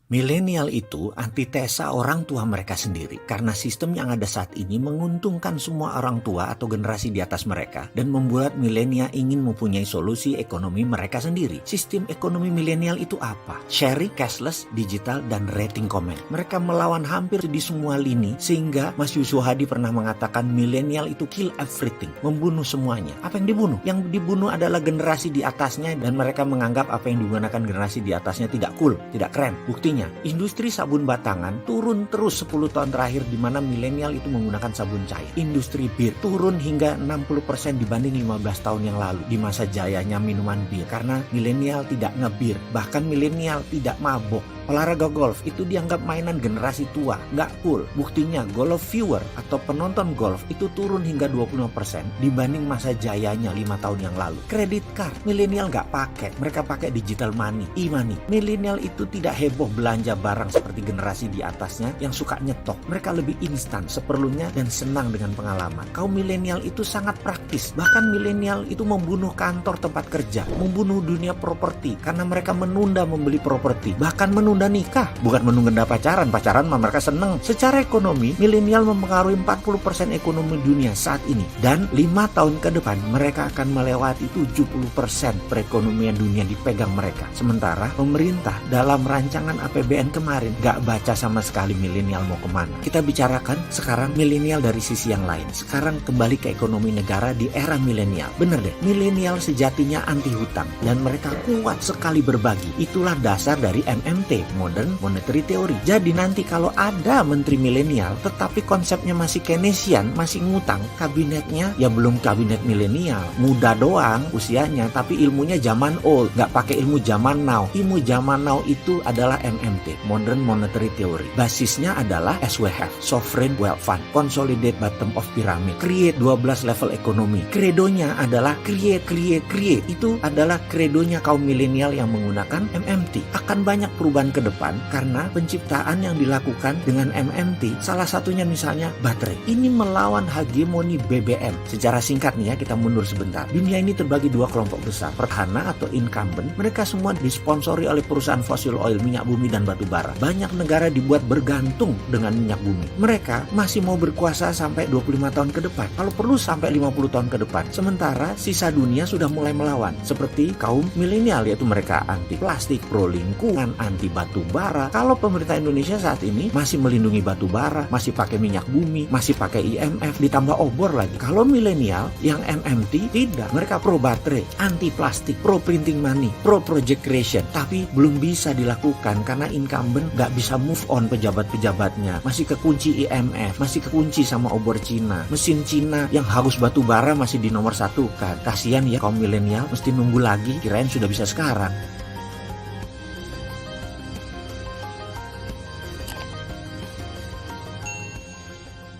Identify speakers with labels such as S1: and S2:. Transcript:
S1: Milenial itu antitesa orang tua mereka sendiri karena sistem yang ada saat ini menguntungkan semua orang tua atau generasi di atas mereka dan membuat milenial ingin mempunyai solusi ekonomi mereka sendiri. Sistem ekonomi milenial itu apa? Sharing, cashless, digital, dan rating comment. Mereka melawan hampir di semua lini sehingga Mas Yusuf Hadi pernah mengatakan milenial itu kill everything, membunuh semuanya. Apa yang dibunuh? Yang dibunuh adalah generasi di atasnya dan mereka menganggap apa yang digunakan generasi di atasnya tidak cool, tidak keren. Buktinya industri sabun batangan turun terus 10 tahun terakhir di mana milenial itu menggunakan sabun cair. Industri bir turun hingga 60% dibanding 15 tahun yang lalu di masa jayanya minuman bir karena milenial tidak ngebir, bahkan milenial tidak mabok. Olahraga golf itu dianggap mainan generasi tua, nggak cool. Buktinya golf viewer atau penonton golf itu turun hingga 25% dibanding masa jayanya 5 tahun yang lalu. Kredit card, milenial nggak pakai, mereka pakai digital money, e-money. Milenial itu tidak heboh belanja barang seperti generasi di atasnya yang suka nyetok. Mereka lebih instan, seperlunya dan senang dengan pengalaman. Kaum milenial itu sangat praktis, bahkan milenial itu membunuh kantor tempat kerja, membunuh dunia properti karena mereka menunda membeli properti, bahkan menunda nikah, bukan menunda pacaran mah mereka seneng. Secara ekonomi, milenial mempengaruhi 40% ekonomi dunia saat ini dan 5 tahun ke depan mereka akan melewati 70% perekonomian dunia dipegang mereka. Sementara pemerintah dalam rancangan APBN kemarin gak baca sama sekali milenial mau kemana. Kita bicarakan sekarang milenial dari sisi yang lain. Sekarang kembali ke ekonomi negara di era milenial. Bener deh, milenial sejatinya anti hutang dan mereka kuat sekali berbagi. Itulah dasar dari MMT, Modern Monetary Theory. Jadi nanti kalau ada menteri milenial tetapi konsepnya masih Keynesian, masih ngutang, kabinetnya ya belum kabinet milenial, muda doang usianya tapi ilmunya zaman old, nggak pakai ilmu zaman now. Ilmu zaman now itu adalah MMT, Modern Monetary Theory. Basisnya adalah SWF, Sovereign Wealth Fund, Consolidate Bottom of Pyramid, create 12 level ekonomi. Kredonya adalah create. Itu adalah kredonya kaum milenial yang menggunakan MMT. Akan banyak perubahan ke depan karena penciptaan yang dilakukan dengan MMT, salah satunya misalnya baterai. Ini melawan hegemoni BBM. Secara singkat nih ya, kita mundur sebentar. Dunia ini terbagi dua kelompok besar, petahana atau incumbent. Mereka semua disponsori oleh perusahaan fossil oil, minyak bumi dan batu bara. Banyak negara dibuat bergantung dengan minyak bumi. Mereka masih mau berkuasa sampai 25 tahun ke depan, kalau perlu sampai 50 tahun ke depan. Sementara sisa dunia sudah mulai melawan, seperti kaum milenial, yaitu mereka anti plastik, pro lingkungan, anti batu bara. Kalau pemerintah Indonesia saat ini masih melindungi batu bara, masih pakai minyak bumi, masih pakai IMF, ditambah obor lagi. Kalau milenial yang MMT tidak, mereka pro baterai, anti plastik, pro printing money, pro project creation. Tapi belum bisa dilakukan karena incumbent gak bisa move on pejabat-pejabatnya. Masih kekunci IMF, masih kekunci sama obor Cina. Mesin Cina yang harus batu bara masih di nomor 1 kan. Kasihan ya kaum milenial, mesti nunggu lagi, kirain sudah bisa sekarang.